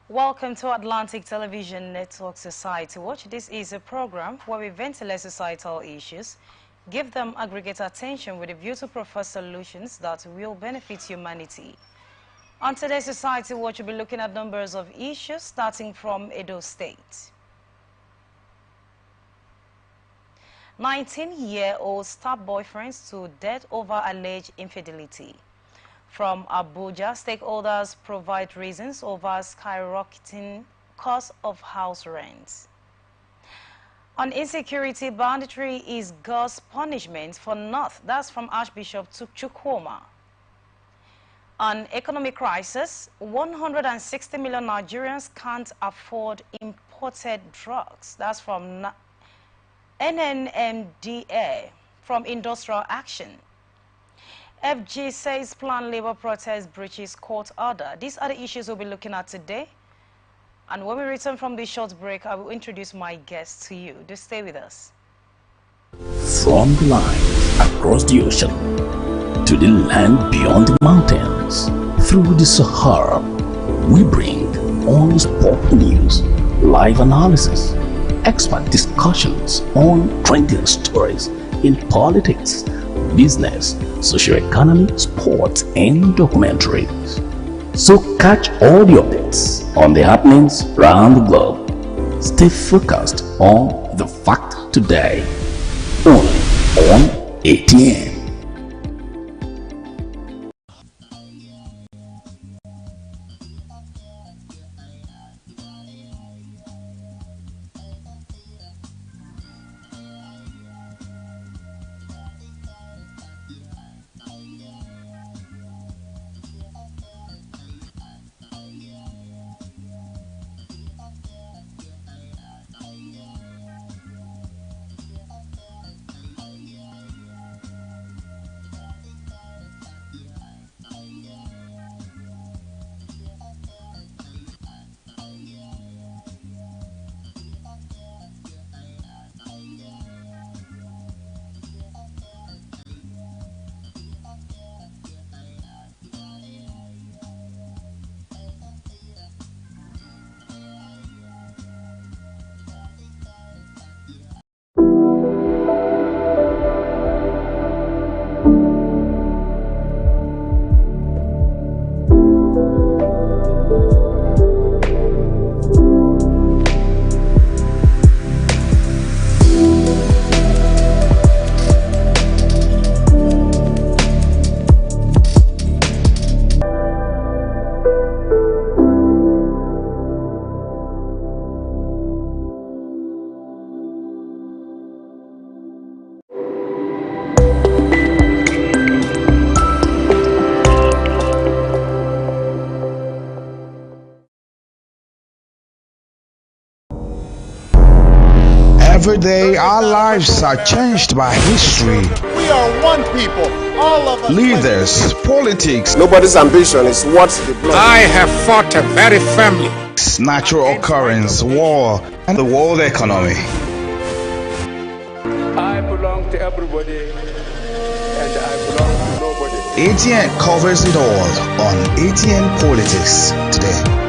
Welcome to Atlantic Television Network Society Watch. This is a program where we ventilate societal issues, give them aggregate attention with a view to propose solutions that will benefit humanity. On today's Society Watch, we'll be looking at numbers of issues starting from Edo State. 19-year-old stabbed boyfriends to death over alleged infidelity. From Abuja, stakeholders provide reasons over skyrocketing cost of house rents. On insecurity, banditry is God's punishment for North. That's from Archbishop Chukwuma. On economic crisis, 160 million Nigerians can't afford imported drugs. That's from NNMDA. From Industrial Action, FG says planned labor protest breaches court order. These are the issues we'll be looking at today. And when we return from this short break, I will introduce my guests to you. Do stay with us. From the line across the ocean to the land beyond the mountains, through the Sahara, we bring honest pop news, live analysis, expert discussions on trending stories in politics, business, socio-economy, sports, and documentaries. So catch all the updates on the happenings around the globe. Stay focused on the fact today, only on ATN. Every day, our lives are changed by history. We are one people, all of us. Leaders, politics, Nobody's ambition is what the blood. I have fought a very firmly. natural occurrence, war, and the world economy. I belong to everybody and I belong to nobody. ATN covers it all on ATN Politics today.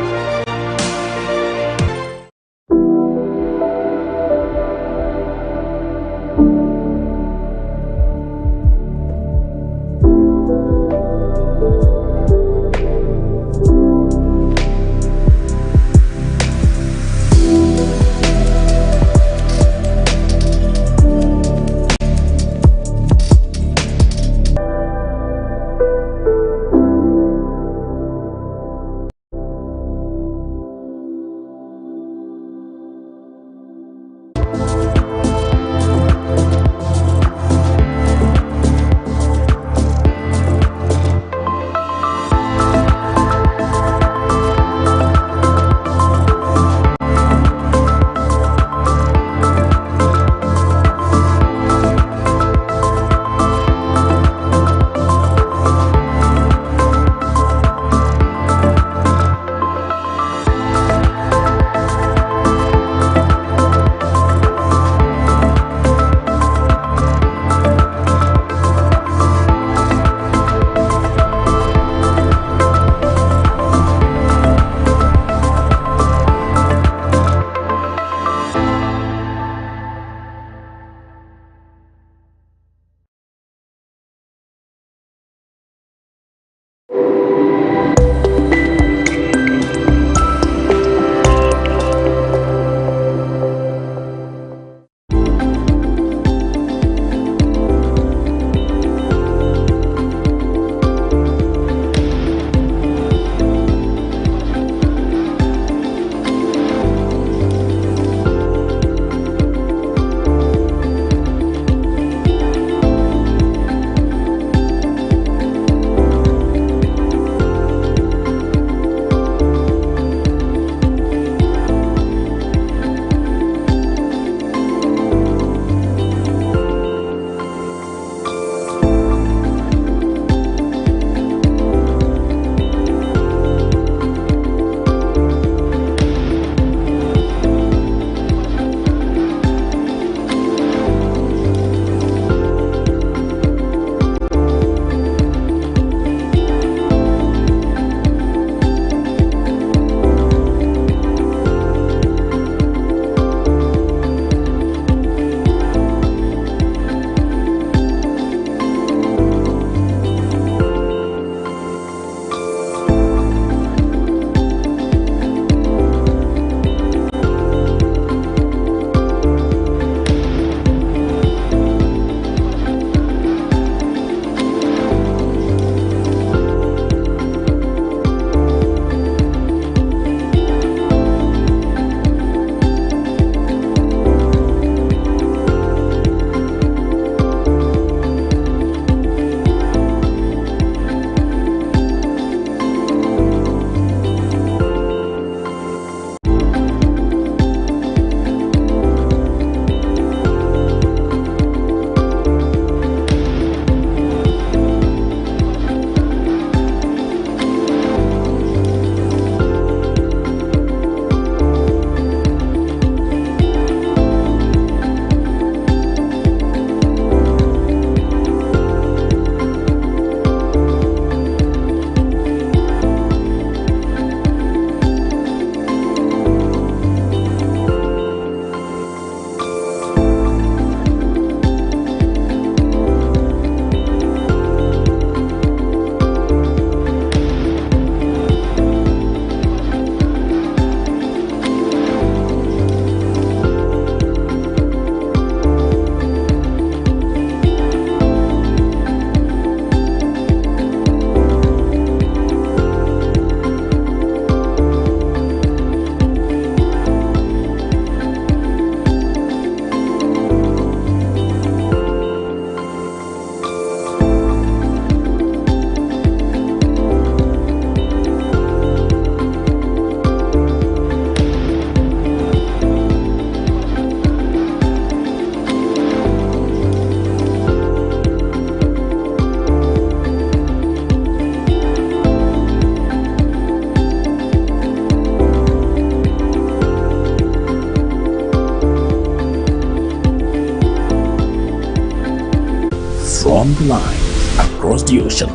from the line across the ocean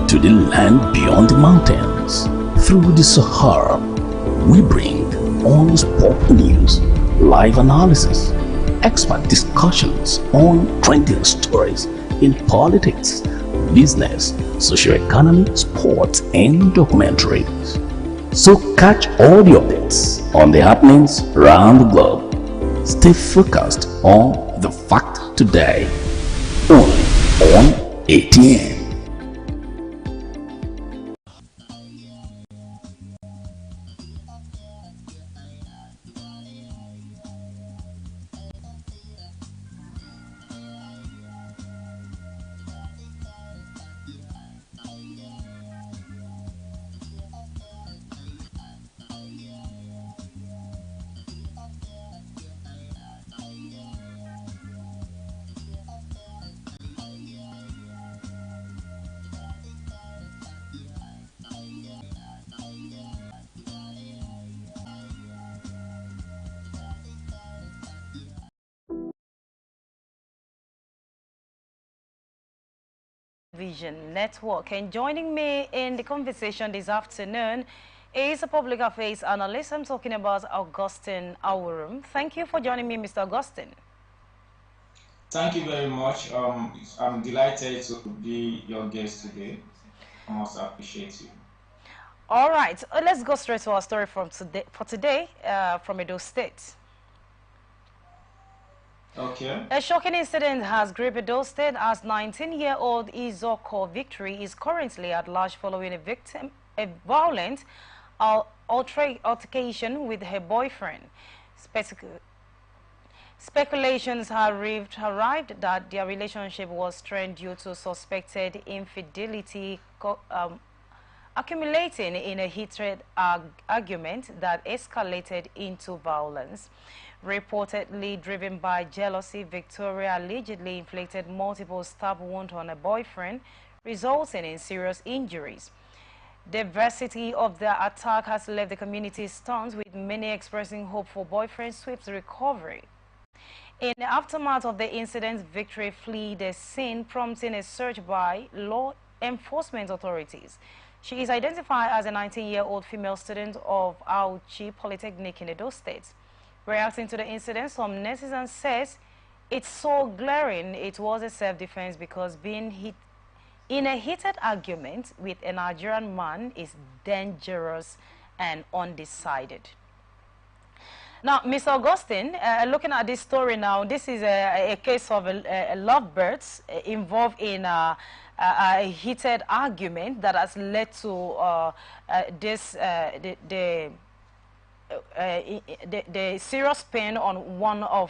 to the land beyond the mountains. Through the Sahara, we bring on sport news, live analysis, expert discussions on trending stories in politics, business, socio-economy, sports, and documentaries. So catch all the updates on the happenings around the globe. Stay focused on the fact today, only on ATN. Vision Network. And joining me in the conversation this afternoon is a public affairs analyst. I'm talking about Augustine Awurum. Thank you for joining me, Mr. Augustine. Thank you very much. I'm delighted to be your guest today. I must appreciate you. All right, let's go straight to our story from today from Edo State. Okay. A shocking incident has gripped Edo State as 19-year-old Izoko Victory is currently at large following a violent altercation with her boyfriend. Speculations have arrived that their relationship was strained due to suspected infidelity accumulating in a heated argument that escalated into violence. Reportedly driven by jealousy, Victoria allegedly inflicted multiple stab wounds on her boyfriend, resulting in serious injuries. The veracity of the attack has left the community stunned, with many expressing hope for boyfriend's swift recovery. In the aftermath of the incident, Victory fled the scene, prompting a search by law enforcement authorities. She is identified as a 19-year-old female student of Auchi Polytechnic in Edo State. Reacting to the incident, some netizens says it's so glaring it was a self-defense because being hit in a heated argument with a Nigerian man is dangerous and undecided. Now, Mr. Augustine, looking at this story now, this is a case of a lovebirds involved in a heated argument that has led to the serious pain on one of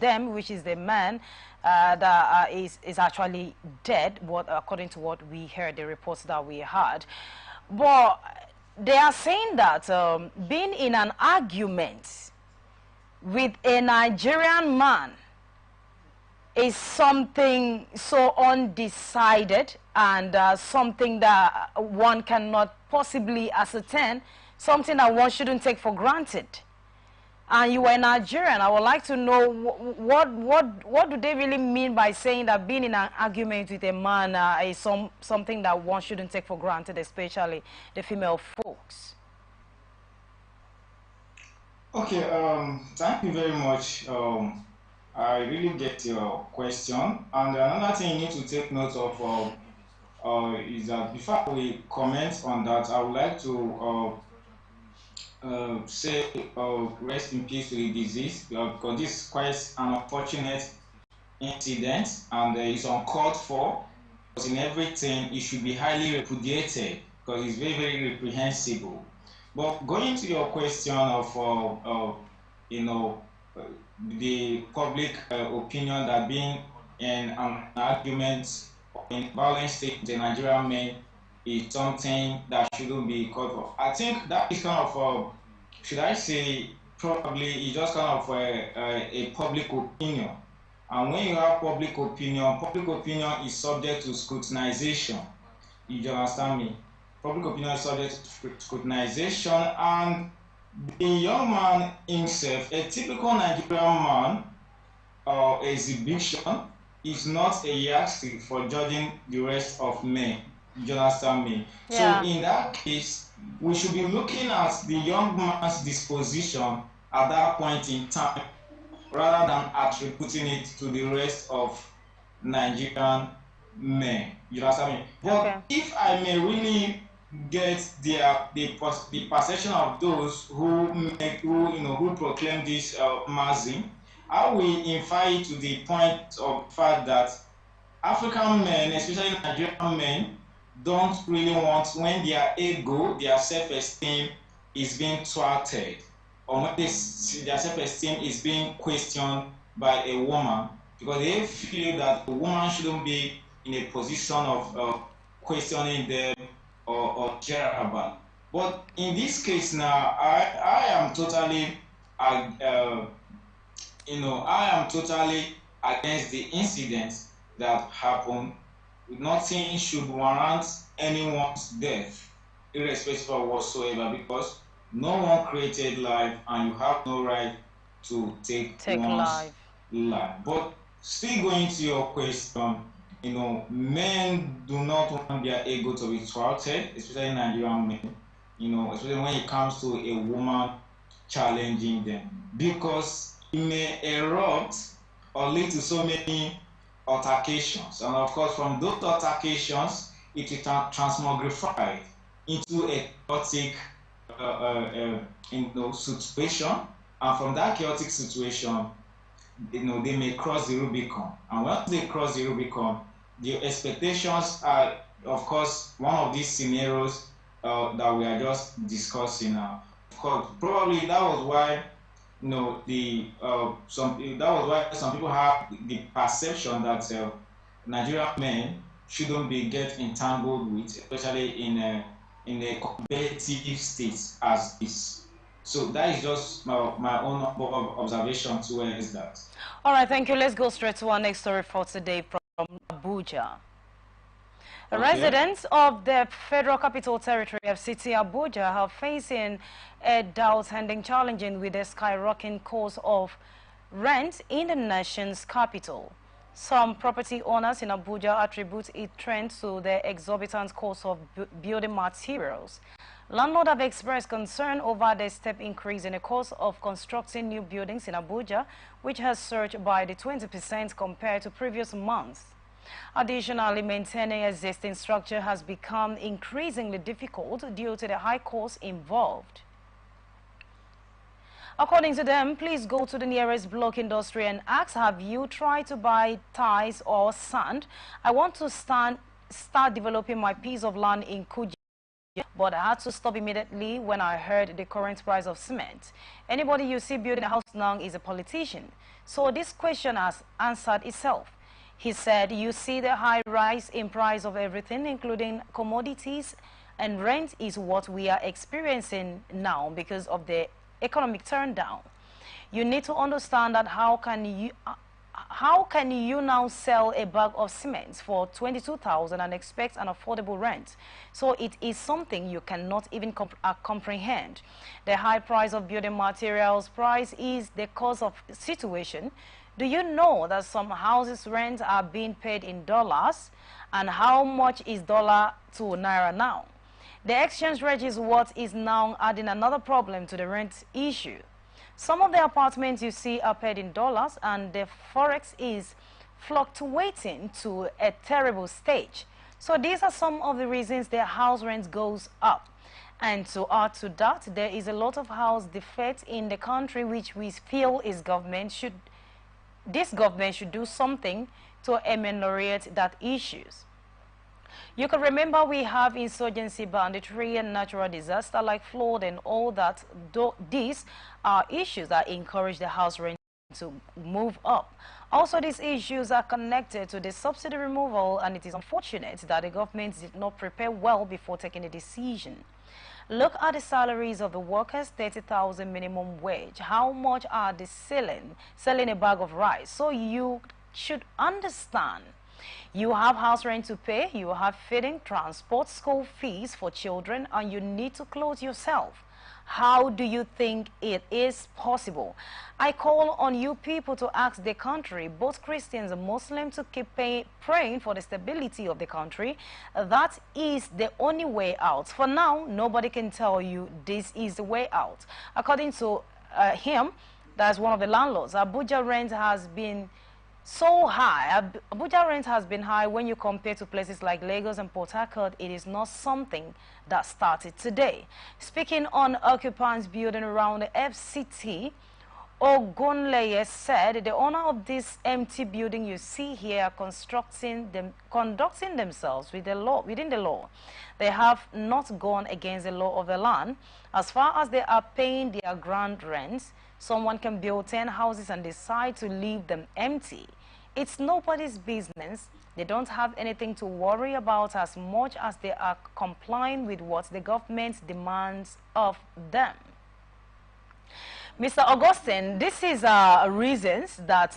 them, which is the man that is actually dead, according to what we heard, the reports that we had. But they are saying that being in an argument with a Nigerian man is something so undecided and something that one cannot possibly ascertain, something that one shouldn't take for granted. And you were Nigerian. I would like to know what do they really mean by saying that being in an argument with a man is something that one shouldn't take for granted, especially the female folks. Okay. Thank you very much. I really get your question. And another thing you need to take note of is that before we comment on that, I would like to say rest in peace to the deceased, because this is quite an unfortunate incident and it's uncalled for. Because in everything, it should be highly repudiated because it's very, very reprehensible. But going to your question of the public opinion that being in an argument or in violent state with a Nigerian man is something that shouldn't be called for. I think that is kind of, should I say, probably it's just kind of a public opinion. And when you have public opinion is subject to scrutinization. You understand me? Public opinion is subject to scrutinization, and the young man himself, a typical Nigerian man, exhibition, is not a yardstick for judging the rest of men. You understand me? So Yeah. in that case, we should be looking at the young man's disposition at that point in time rather than attributing it to the rest of Nigerian men. You understand me? Okay. But if I may really get the perception of those who proclaim this maxim, I will infer it to the point of fact that African men, especially Nigerian men, don't really want when their ego, their self-esteem is being thwarted, or when their self-esteem is being questioned by a woman, because they feel that a woman shouldn't be in a position of questioning them or care about. But in this case now, I am totally I am totally against the incidents that happen. Nothing should warrant anyone's death, irrespective of whatsoever, because no one created life and you have no right to take Take one's life. life. But still going to your question, men do not want their ego to be thwarted, especially Nigerian men, especially when it comes to a woman challenging them, because it may erupt or lead to so many altercations, and of course from those altercations it will transmogrify into a chaotic situation, and from that chaotic situation they may cross the Rubicon, and once they cross the Rubicon, the expectations are, of course, one of these scenarios that we are just discussing now. Of course, probably that was why that was why some people have the perception that Nigerian men shouldn't be get entangled with, especially in a competitive state as this. So that is just my own observation towards that. All right, thank you. Let's go straight to our next story for today from Abuja. Okay. Residents of the Federal Capital Territory of City Abuja are facing a drought-ending challenging with the skyrocketing cost of rent in the nation's capital. Some property owners in Abuja attribute it trend to the exorbitant cost of building materials. Landlords have expressed concern over the step increase in the cost of constructing new buildings in Abuja, which has surged by the 20% compared to previous months. Additionally, maintaining existing structure has become increasingly difficult due to the high costs involved. According to them, please go to the nearest block industry and ask, have you tried to buy ties or sand? I want to start developing my piece of land in Kuja, but I had to stop immediately when I heard the current price of cement. Anybody you see building a house now is a politician. So this question has answered itself. He said, you see the high rise in price of everything, including commodities, and rent is what we are experiencing now because of the economic turndown. You need to understand that how can you now sell a bag of cement for 22,000 and expect an affordable rent? So it is something you cannot even comprehend. The high price of building materials price is the cause of situation. Do you know that some houses rent are being paid in dollars? And how much is dollar to naira now? The exchange rate is what is now adding another problem to the rent issue. Some of the apartments you see are paid in dollars, and the forex is fluctuating to a terrible stage. So these are some of the reasons the house rent goes up. And to add to that, there is a lot of house defects in the country which we feel this government should do something to ameliorate that issues. You can remember we have insurgency, banditry, and natural disaster like flood and all that. These are issues that encourage the house rent to move up. Also, these issues are connected to the subsidy removal, and it is unfortunate that the government did not prepare well before taking a decision. Look at the salaries of the workers, 30,000 minimum wage. How much are they selling a bag of rice? So you should understand. You have house rent to pay, you have feeding, transport, school fees for children, and you need to clothe yourself. How do you think it is possible? I call on you people to ask the country, both Christians and Muslims, to keep praying for the stability of the country. That is the only way out. For now, nobody can tell you this is the way out. According to him, that's one of the landlords, Abuja rent has been so high. Abuja rent has been high when you compare to places like Lagos and Port Harcourt. It is not something that started today. Speaking on occupants building around the FCT, Ogunleye said the owner of this empty building you see here are conducting themselves with the law, within the law. They have not gone against the law of the land. As far as they are paying their ground rents, someone can build 10 houses and decide to leave them empty. It's nobody's business. They don't have anything to worry about as much as they are complying with what the government demands of them. Mr. Augustine, this is reasons that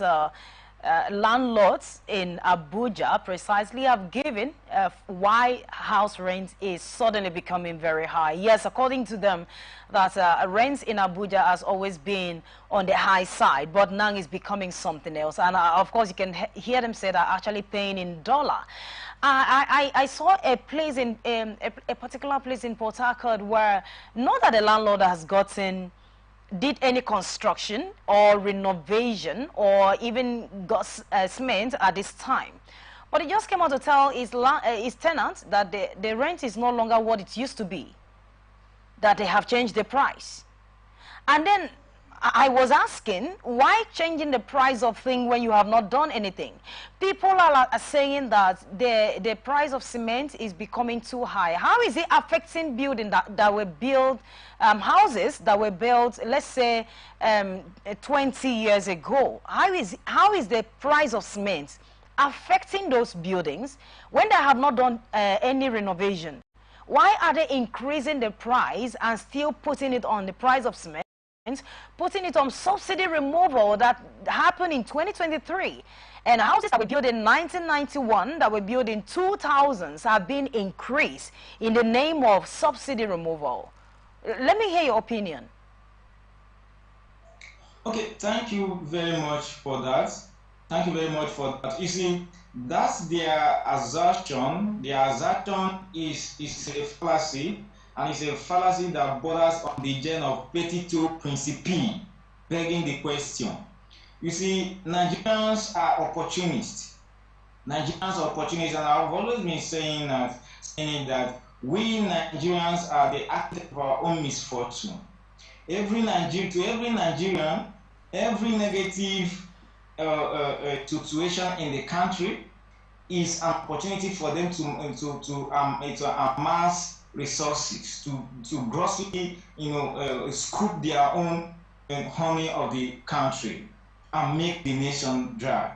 landlords in Abuja precisely have given why house rent is suddenly becoming very high. Yes, according to them, that rent in Abuja has always been on the high side, but now it's becoming something else. And of course, you can hear them say they're actually paying in dollar. I saw a place in a particular place in Port Harcourt where not that the landlord has did any construction or renovation or even got cement at this time. But he just came out to tell his tenants that the rent is no longer what it used to be, that they have changed the price. And then I was asking, why changing the price of thing when you have not done anything? People are saying that the price of cement is becoming too high. How is it affecting building that were built, houses that were built, let's say, 20 years ago? How is the price of cement affecting those buildings when they have not done any renovation? Why are they increasing the price and still putting it on the price of cement? Putting it on subsidy removal that happened in 2023, and houses that were built in 1991 that were built in 2000s have been increased in the name of subsidy removal. Let me hear your opinion. Okay, thank you very much for that. Thank you very much for that. You see, that's their assertion. Their assertion is a fallacy. And it's a fallacy that borders on the gen of petito principii, begging the question. You see, Nigerians are opportunists. Nigerians are opportunists, and I've always been saying that we Nigerians are the architect of our own misfortune. Every Nigerian, every negative situation in the country is an opportunity for them to amass resources, to grossly, scoop their own honey of the country and make the nation dry.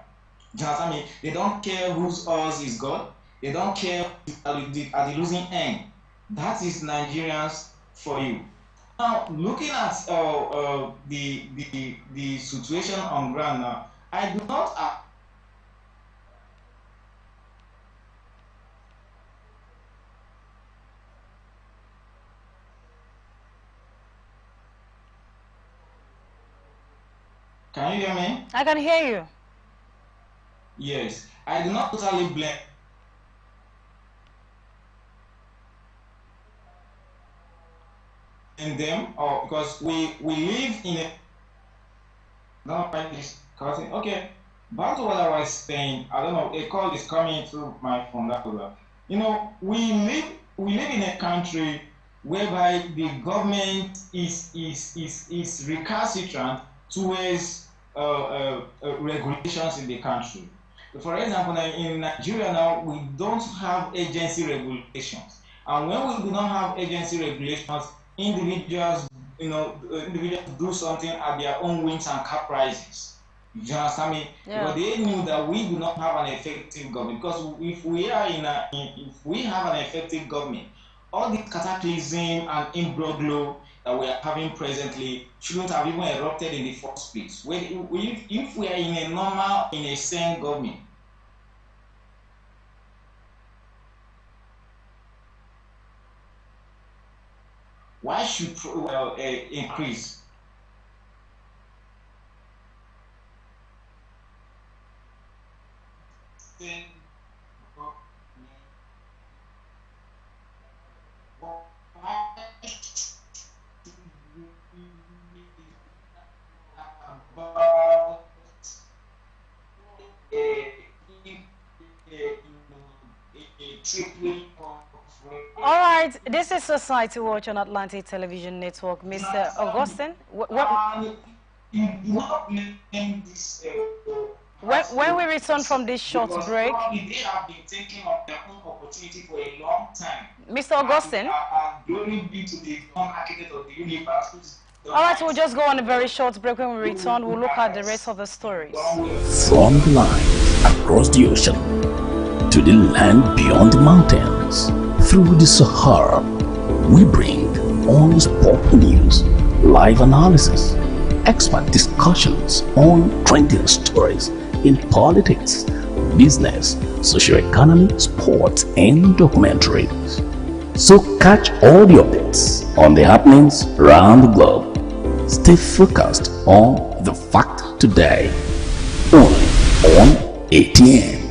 Do you know what I mean? They don't care whose ours is God. They don't care at the losing end. That is Nigerians for you. Now, looking at the situation on ground now, I do not. Can you hear me? I can hear you. Yes, I do not totally blame them, or because we live in a. No, okay. Back to what I was saying. I don't know. A call is coming through my phone. That was. We live in a country whereby the government is recalcitrant towards regulations in the country. For example, in Nigeria now, we don't have agency regulations. And when we do not have agency regulations, individuals do something at their own whims and caprices. You understand me? Yeah. But they knew that we do not have an effective government, because if we have an effective government, all the cataclysm and imbroglio that we are having presently shouldn't have even erupted in the first place. If we are in a sane government. why should increase? All right, this is Society Watch on Atlantic Television Network. Mr. Augustine, when we return from this short break, they have been taking up their own opportunity for a long time. Mr. Augustine. Glory be to the architect of the universe. All right, we'll just go on a very short break. When we return, we'll look at the rest of the stories. From the line across the ocean to the land beyond the mountains, through the Sahara, we bring all sport news, live analysis, expert discussions on trending stories in politics, business, socio-economy, sports, and documentaries. So catch all the updates on the happenings around the globe. Stay focused on the fact today, only on ATN.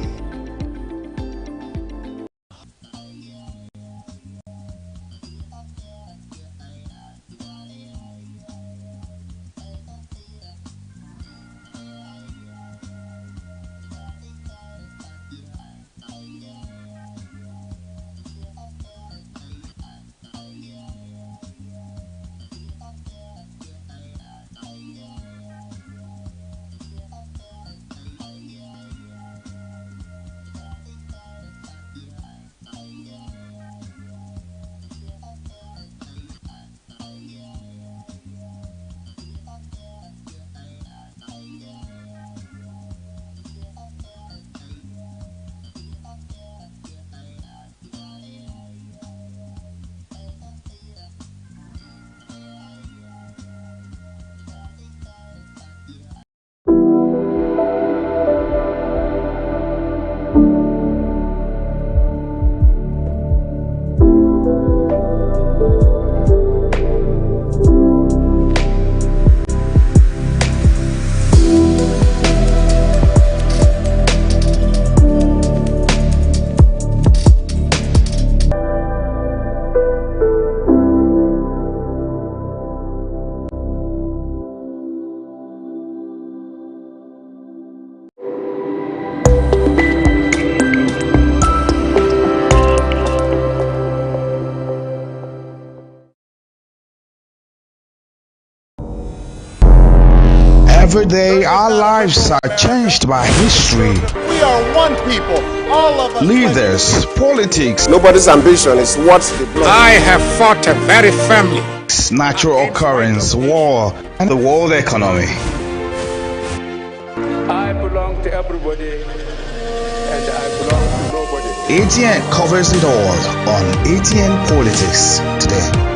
Every day, our lives are changed by history, We are one people, all of us. leaders, politics, Nobody's ambition is what the blood. I have fought a very family. natural occurrence, war, and the world economy. I belong to everybody, and I belong to nobody. ATN covers it all on ATN Politics today.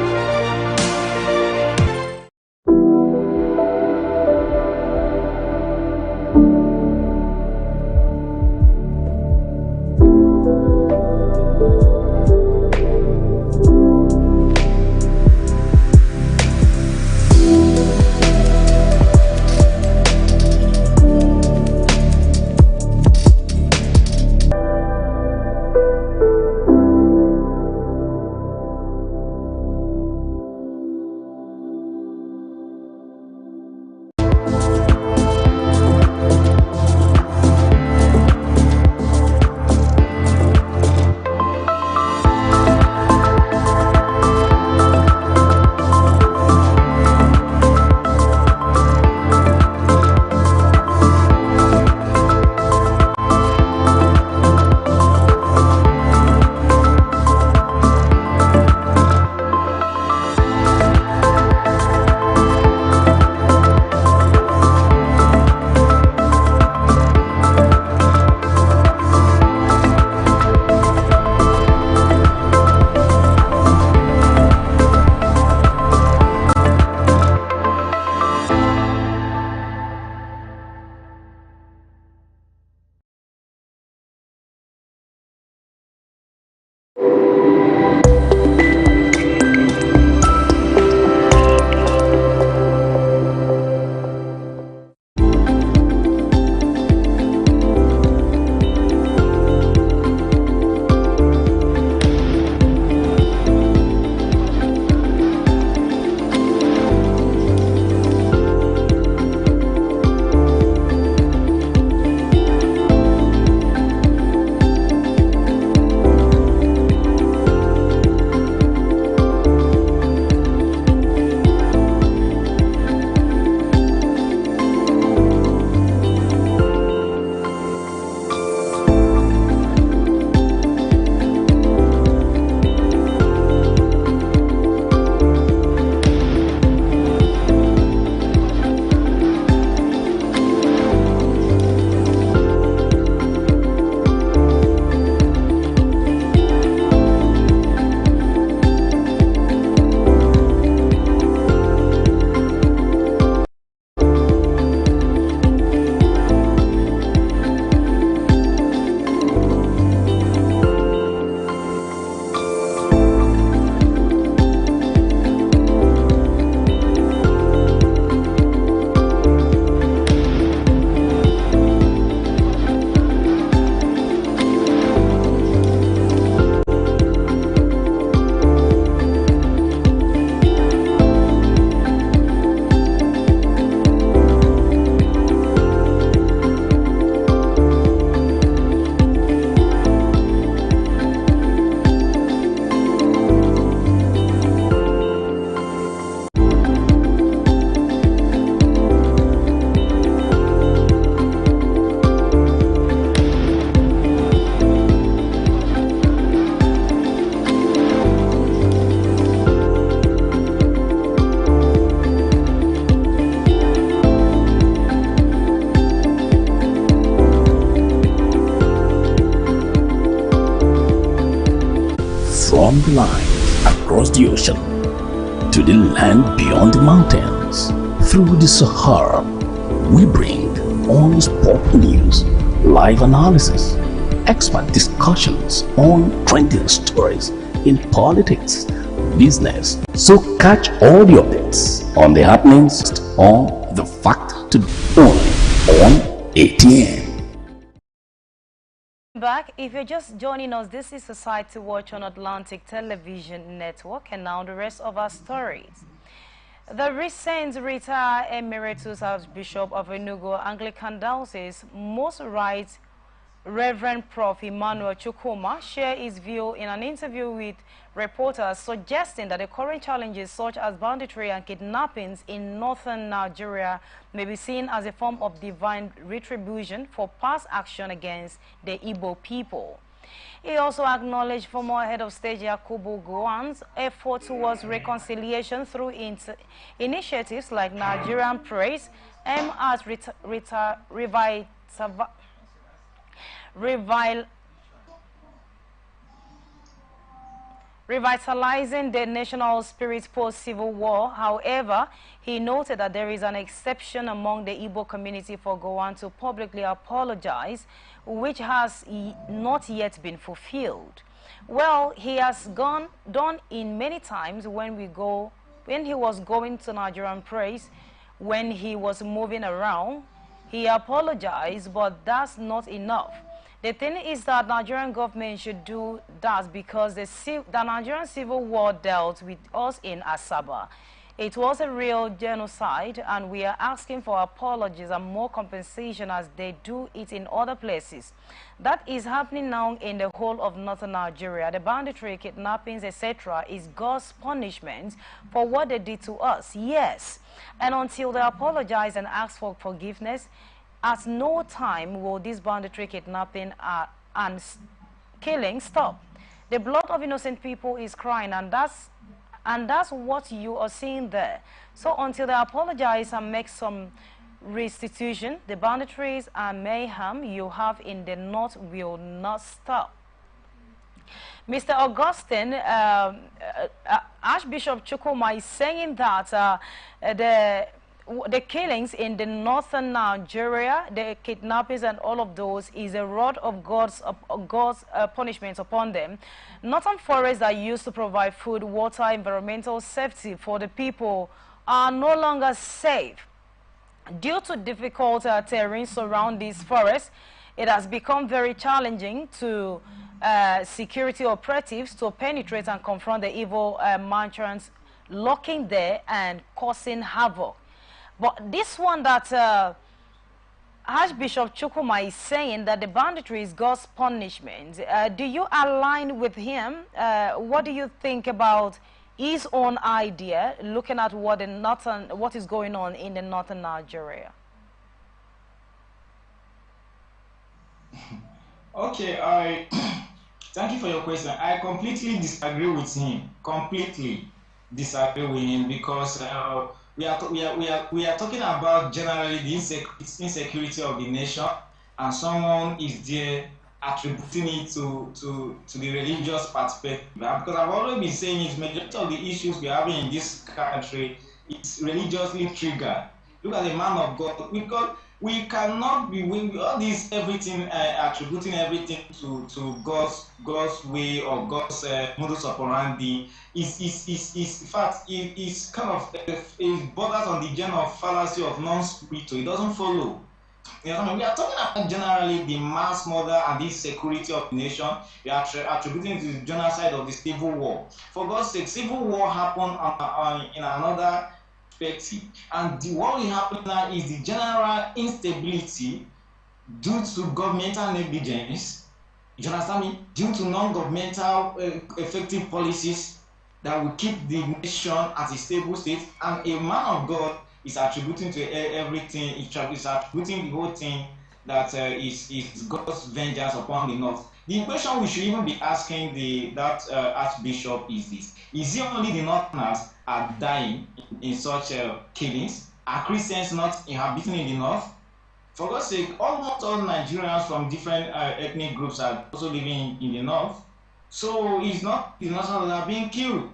from the line across the ocean to the land beyond the mountains. Through the Sahara, we bring on-spot news, live analysis, expert discussions on trending stories in politics, business. So catch all the updates on the happenings on The Fact Today only on ATN. Back. If you're just joining us, this is Society Watch on Atlantic Television Network, and now the rest of our stories. The recent retired Emeritus Archbishop of Enugu Anglican Diocese, Most Right Reverend Prof. Emmanuel Chukwuma, shared his view in an interview with reporters, suggesting that the current challenges such as banditry and kidnappings in northern Nigeria may be seen as a form of divine retribution for past action against the Igbo people. He also acknowledged former head of state Yakubu Gowon's effort towards reconciliation through initiatives like Nigerian Praise, aimed at revitalizing the national spirit post-Civil War. However, he noted that there is an exception among the Igbo community for Gowon to publicly apologize, which has not yet been fulfilled. Well, he has done in many times when he was going to Nigerian Praise, when he was moving around, he apologized, but that's not enough. The thing is that Nigerian government should do that because the Nigerian Civil War dealt with us in Asaba. It was a real genocide, and we are asking for apologies and more compensation as they do it in other places. That is happening now in the whole of northern Nigeria. The banditry, kidnappings, etc. is God's punishment for what they did to us, yes. And until they apologize and ask for forgiveness, at no time will this banditry, kidnapping and killing stop. The blood of innocent people is crying, and that's what you are seeing there. So until they apologize and make some restitution, the banditries and mayhem you have in the north will not stop. Mr. Augustine, Archbishop Chukwuma is saying that the killings in the northern Nigeria, the kidnappings and all of those is a rod of God's punishment upon them. Northern forests that used to provide food, water, environmental safety for the people are no longer safe. Due to difficult terrain surrounding these forests, it has become very challenging to security operatives to penetrate and confront the evil merchants lurking there and causing havoc. But this one that Archbishop Chukwuma is saying that the banditry is God's punishment, do you align with him? What do you think about his own idea, looking at what is going on in the northern Nigeria? Okay, thank you for your question. I completely disagree with him. Completely disagree with him because we are talking about generally the insecurity of the nation, and someone is there attributing it to the religious perspective. Because I've always been saying it, majority of the issues we're having in this country is religiously triggered. Look at the man of God, because we cannot be all this everything attributing everything to God's way or God's modus operandi is in fact is kind of it borders on the general fallacy of non-spiritual. It doesn't follow. You know, we are talking about generally the mass murder and the security of the nation. We are attributing to the genocide of the civil war. For God's sake, civil war happened in another perspective, and what will happen now is the general instability due to governmental negligence. You understand me? Due to non-governmental effective policies that will keep the nation at a stable state, and a man of God is attributing to everything. Is attributing the whole thing that is God's vengeance upon the north. The question we should even be asking that Archbishop is this: is it only the northerners are dying in such killings? Are Christians not inhabiting in the north? For God's sake, almost all Nigerians from different ethnic groups are also living in the north. So it's not something that are being killed.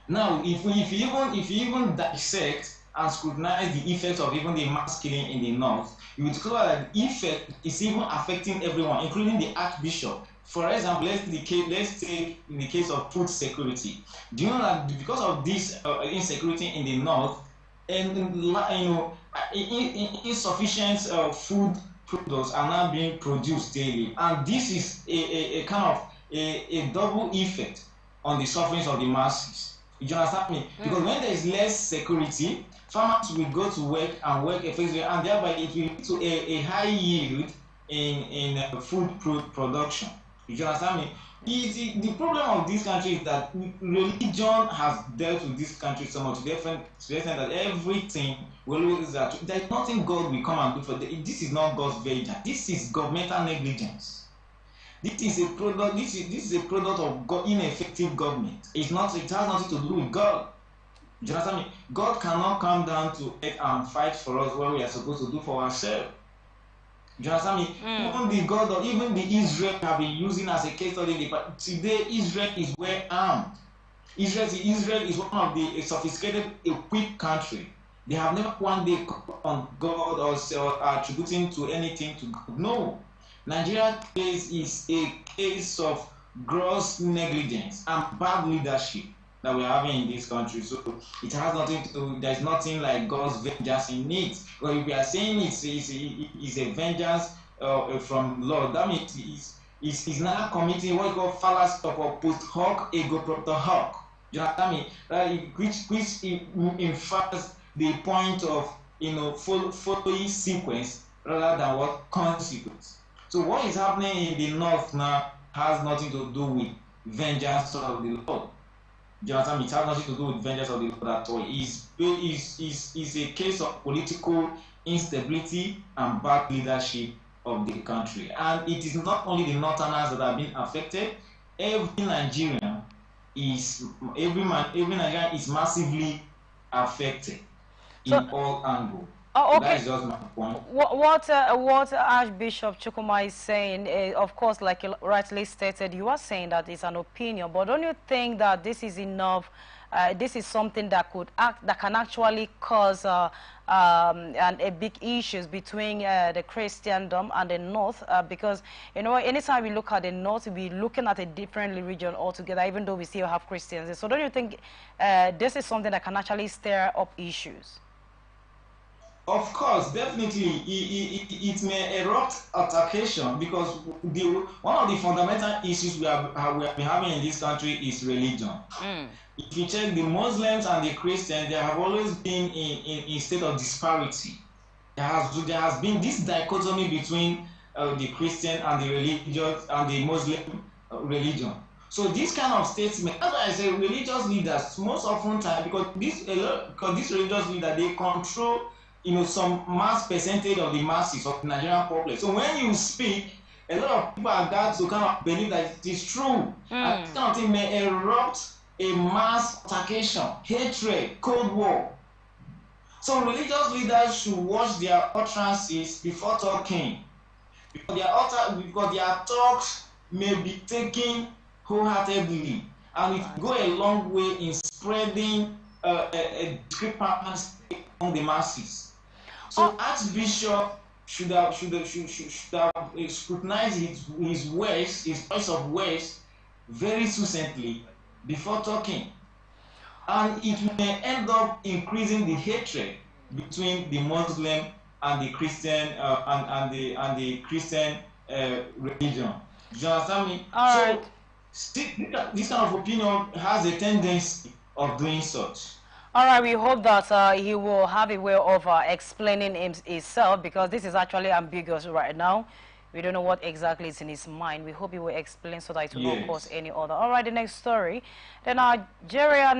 Now, if you even dissect and scrutinize the effects of even the mass killing in the north, you will discover that the effect is even affecting everyone, including the archbishop. For example, let's take in the case of food security. Do you know that because of this insecurity in the north, and insufficient food products are now being produced daily, and this is a kind of a double effect on the sufferings of the masses. You understand me? Because when there is less security, farmers will go to work and work effectively, and thereby it will lead to a high yield in food production. You understand me? The problem of this country is that religion has dealt with this country so much to the extent that everything will is that there's nothing God will come and do for them. This is not God's vengeance. This is governmental negligence. This is a product. This is a product of ineffective government. It has nothing to do with God. Do you understand me? God cannot come down to earth and fight for us what we are supposed to do for ourselves. Do you understand me? Even the God of even the Israel have been using as a case study. Today, Israel is well armed. Israel is one of the sophisticated, equipped country. They have never one day called on God or attributing to anything to God. No. Nigeria's case is a case of gross negligence and bad leadership that we're having in this country. So it has nothing to do, there's nothing like God's vengeance in it. But if we are saying it's a vengeance from Lord, that means it's now committing what you call fallacy of post hoc ego propter hoc. You understand me? Which infers the point of following sequence rather than what consequence. So what is happening in the north now has nothing to do with vengeance of the Lord. Do you understand me? It has nothing to do with vengeance of the Lord at all. It's a case of political instability and bad leadership of the country. And it is not only the northerners that have been affected. Every Nigerian is massively affected in all angles. Oh, okay. That is just my point. What Archbishop Chukwuma is saying, of course, like you rightly stated, you are saying that it's an opinion, but don't you think that this is enough? This is something that can actually cause a big issues between the Christendom and the North, because anytime we look at the North, we're looking at a different region altogether, even though we still have Christians. So don't you think this is something that can actually stir up issues? Of course, definitely, it may erupt altercation because one of the fundamental issues we have been having in this country is religion. If you check the Muslims and the Christians, they have always been in state of disparity. There has been this dichotomy between the Christian and the religious and the Muslim religion. So this kind of statement, as I say, religious leaders most often time because these religious leaders they control some mass percentage of the masses of the Nigerian public. So when you speak, a lot of people are got to kind of believe that it is true. And this kind of thing may erupt a mass altercation, hatred, cold war. So religious leaders should watch their utterances before talking. Because their talks may be taken wholeheartedly. And it go a long way in spreading a discrepancy among the masses. So Archbishop should have scrutinized his words, his choice of words, very succinctly before talking, and it may end up increasing the hatred between the Muslim and the Christian and the Christian religion. Do you understand me? All right. This kind of opinion has a tendency of doing such. All right, we hope that he will have a way of explaining himself, because this is actually ambiguous right now. We don't know what exactly is in his mind. We hope he will explain so that it will not cause any other. All right, the next story. The Nigeria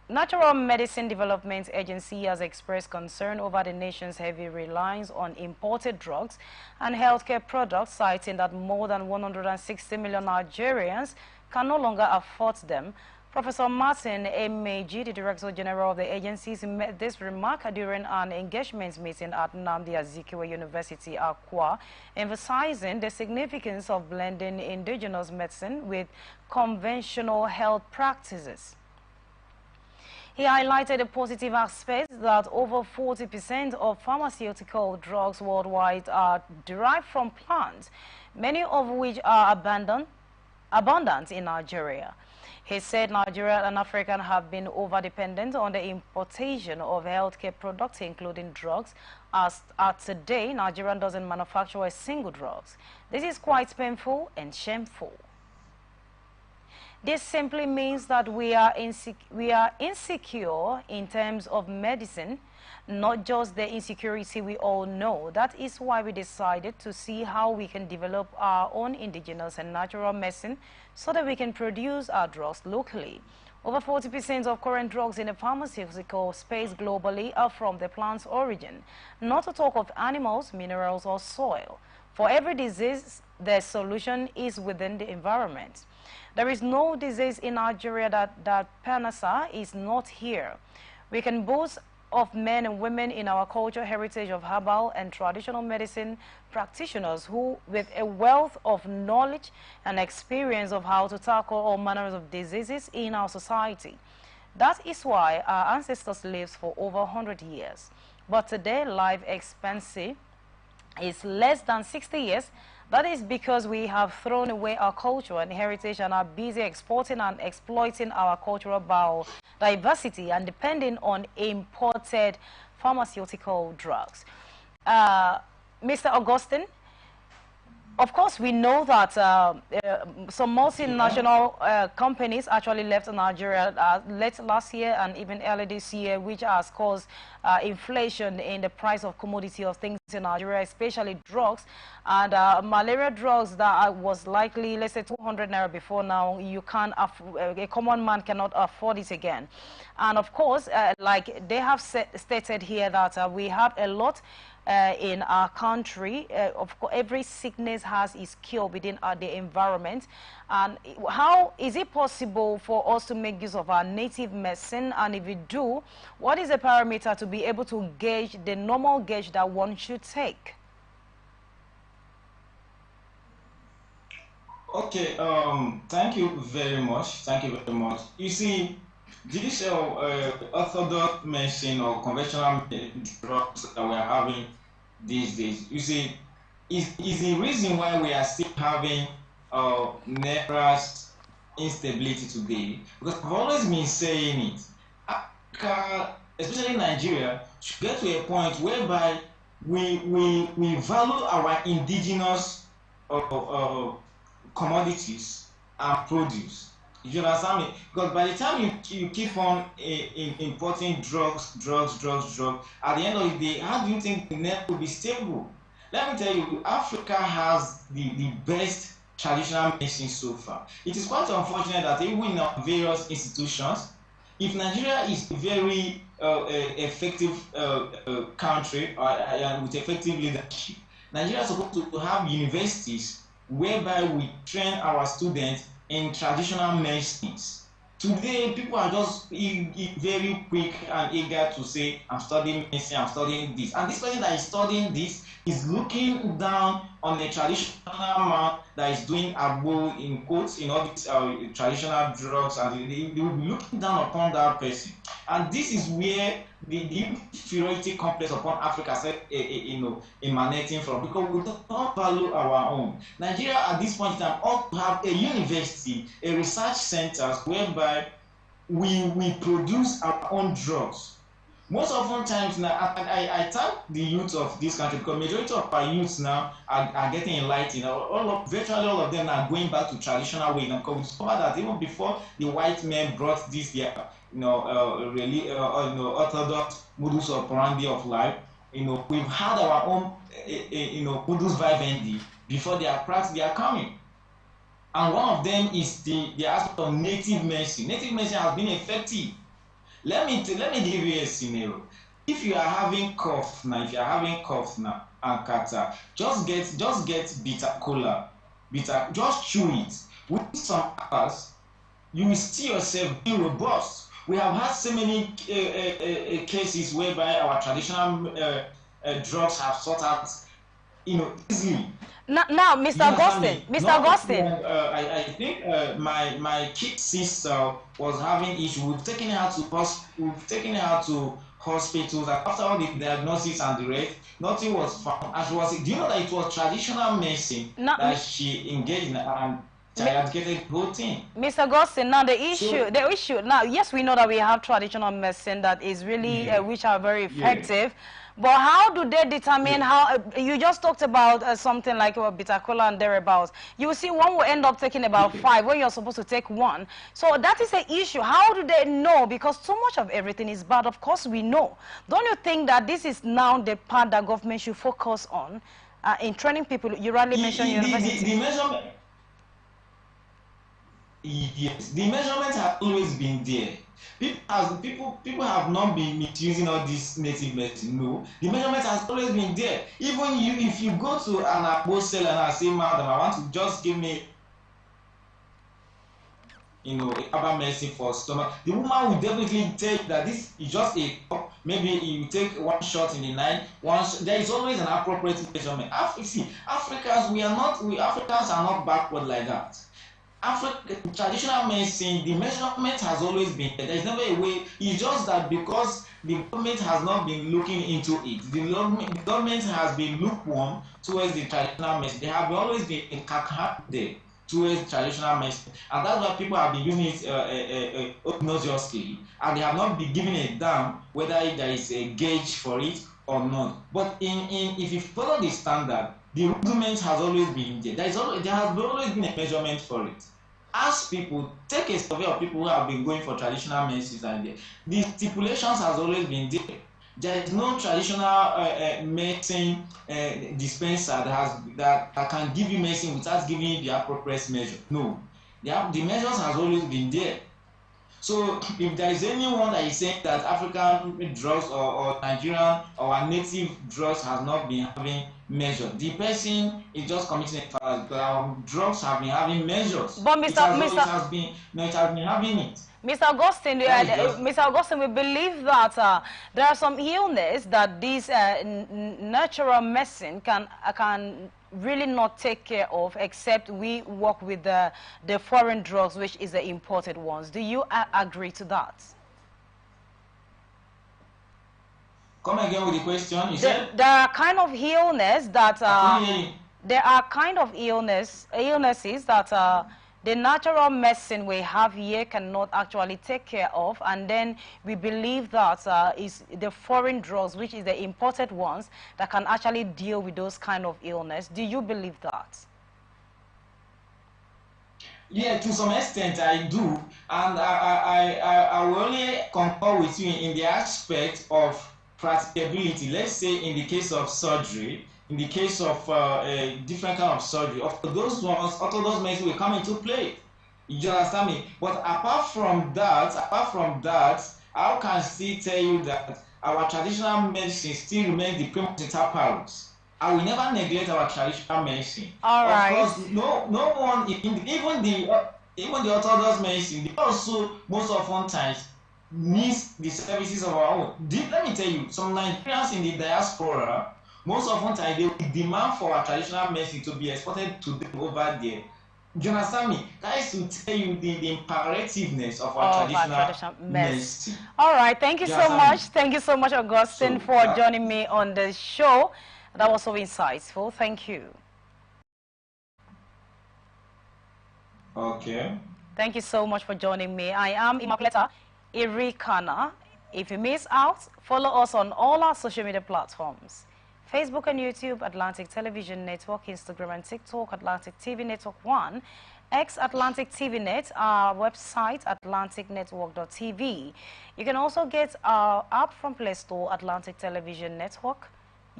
Natural Medicine Development Agency has expressed concern over the nation's heavy reliance on imported drugs and healthcare products, citing that more than 160 million Nigerians can no longer afford them. Professor Martin Emeji, the Director General of the agencies, made this remark during an engagement meeting at Nnamdi Azikiwe University, Akwa, emphasizing the significance of blending indigenous medicine with conventional health practices. He highlighted the positive aspects that over 40% of pharmaceutical drugs worldwide are derived from plants, many of which are abundant in Nigeria. He said Nigeria and Africa have been over-dependent on the importation of healthcare products, including drugs, as at today, Nigeria doesn't manufacture a single drug. This is quite painful and shameful. This simply means that we are insecure in terms of medicine, not just the insecurity we all know. That is why we decided to see how we can develop our own indigenous and natural medicine so that we can produce our drugs locally. Over 40% of current drugs in the pharmaceutical space globally are from the plant's origin, not to talk of animals, minerals, or soil. For every disease, the solution is within the environment. There is no disease in Nigeria that panacea is not here. We can boast of men and women in our cultural heritage of herbal and traditional medicine practitioners who, with a wealth of knowledge and experience of how to tackle all manners of diseases in our society. That is why our ancestors lived for over 100 years. But today, life expectancy is less than 60 years. That is because we have thrown away our culture and heritage and are busy exporting and exploiting our cultural biodiversity and depending on imported pharmaceutical drugs. Mr. Augustine, of course, we know that some multinational companies actually left Nigeria late last year and even early this year, which has caused inflation in the price of commodity of things in Nigeria, especially drugs. And malaria drugs that was likely, let's say, 200 naira before, now you can't a common man cannot afford it again. And of course, like they have stated here that we have a lot in our country. Of course, every sickness has its cure within the environment. And how is it possible for us to make use of our native medicine? And if we do, what is the parameter to be able to gauge the normal gauge that one should take? Okay, thank you very much. Thank you very much. You see, this orthodox medicine or conventional drugs that we are having these days, you see, is the reason why we are still having Naira's instability today. Because I've always been saying it. Africa, especially Nigeria, should get to a point whereby we value our indigenous commodities and produce. You understand me? Because by the time you keep on importing drugs, at the end of the day, how do you think the net will be stable? Let me tell you, Africa has the best traditional medicine so far. It is quite unfortunate that even in our various institutions, if Nigeria is a very effective country with effective leadership, Nigeria is supposed to have universities whereby we train our students in traditional medicines. Today, people are just very quick and eager to say, I'm studying medicine, I'm studying this. And this person that is studying this is looking down on a traditional man that is doing agbo, in quotes, in all these traditional drugs, and they will be looking down upon that person. And this is where the inferiority complex upon Africa emanating from, because we don't value our own. Nigeria at this point in time ought to have a university, a research centers whereby we produce our own drugs. Most often times now, I thank the youth of this country because majority of our youths now are getting enlightened. Virtually all of them are going back to traditional way now, because we discovered that even before the white men brought this orthodox modus operandi of life, we've had our own modus vivendi before they are coming. And one of them is the aspect of native medicine. Native medicine has been effective. Let me give you a scenario. If you are having cough now, and catarrh, just get bitter cola. Just chew it with some hours. you will see yourself being robust. We have had so many cases whereby our traditional drugs have sought out, easily. Now, Mr. You understand Augustine, me? Mr. Not Augustine, long. I think my kid sister was having issue. We've taken her out to hospitals. And after all the diagnosis and the rest, nothing was found. And she was. Do you know that it was traditional medicine not that she engaged in and she Mi- eradicated the whole thing? Mr. Augustine, now So the issue now, yes, we know that we have traditional medicine that is really yeah, which are very yeah, effective, but how do they determine yeah. how? You just talked about something like bitter cola and thereabouts. You will see one will end up taking about Yeah. 5 when you're supposed to take 1. So that is an issue. How do they know? Because too much of everything is bad. Of course, we know. Don't you think that this is now the part that government should focus on in training people? You rightly mentioned The university. measurement. Yes, the measurement has always been there. People have not been misusing all this native medicine. No, the measurement has always been there. Even you, if you go to an agbo seller and say, "Madam, I want to just give me, a herbal medicine for stomach," the woman will definitely tell you that this is just a cup. Maybe you take 1 shot in the night. There is always an appropriate measurement. We Africans are not backward like that. African traditional medicine, the measurement has always been there. There's never a way. It's just that because the government has not been looking into it, the government has been lukewarm towards the traditional medicine. They have always been there towards traditional medicine, and that's why people have been using it obnoxiously, and they have not been giving a damn whether there is a gauge for it or not. But if you follow the standard, the rudiment has always been there. There has always been a measurement for it. Ask people, take a survey of people who have been going for traditional medicines, and the stipulations has always been there. There is no traditional medicine dispenser that can give you medicine without giving you the appropriate measure. No, the measures has always been there. So if there is anyone that is saying that African drugs or Nigerian or our native drugs has not been having measures, the person is just committing a fallacy, because our drugs have been having measures. But It has been having it. Mr. Augustine, That is just Mr. Augustine, we believe that there are some illness that this natural medicine can really not take care of, except we work with the foreign drugs, which is the imported ones. Do you agree to that? Come again with the question. You said There are kind of illness that I couldn't hear you. there are kind of illnesses that the natural medicine we have here cannot actually take care of, and then we believe that is the foreign drugs, which is the imported ones, that can actually deal with those kind of illness. Do you believe that? Yeah, to some extent I do, and I will only concur with you in the aspect of practicability. Let's say in the case of surgery, in the case of a different kind of surgery, of those ones, orthodox medicine will come into play. You understand me? But apart from that, how can I still tell you that our traditional medicine still remains the primus inter pares? I will never neglect our traditional medicine. All Of right. course, no one, even the orthodox medicine, they also most often times needs the services of our own. Let me tell you, some Nigerians in the diaspora, most often times they will demand for our traditional medicine to be exported to them over there. Do you understand me? That is to tell you the imperativeness of our traditional medicine. All right, thank you Do so much. me? Thank you so much, Augustine, So for joining me on the show. That was so insightful. Thank you. Okay. Thank you so much for joining me. I am Immaculata Irikana. If you miss out, follow us on all our social media platforms. Facebook and YouTube, Atlantic Television Network, Instagram and TikTok, Atlantic TV Network 1, X Atlantic TV Net, our website, atlanticnetwork.tv. You can also get our app from Play Store, Atlantic Television Network,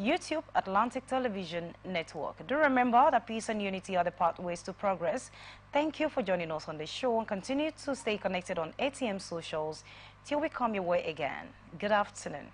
YouTube, Atlantic Television Network. Do remember that peace and unity are the pathways to progress. Thank you for joining us on the show, and continue to stay connected on ATM socials till we come your way again. Good afternoon.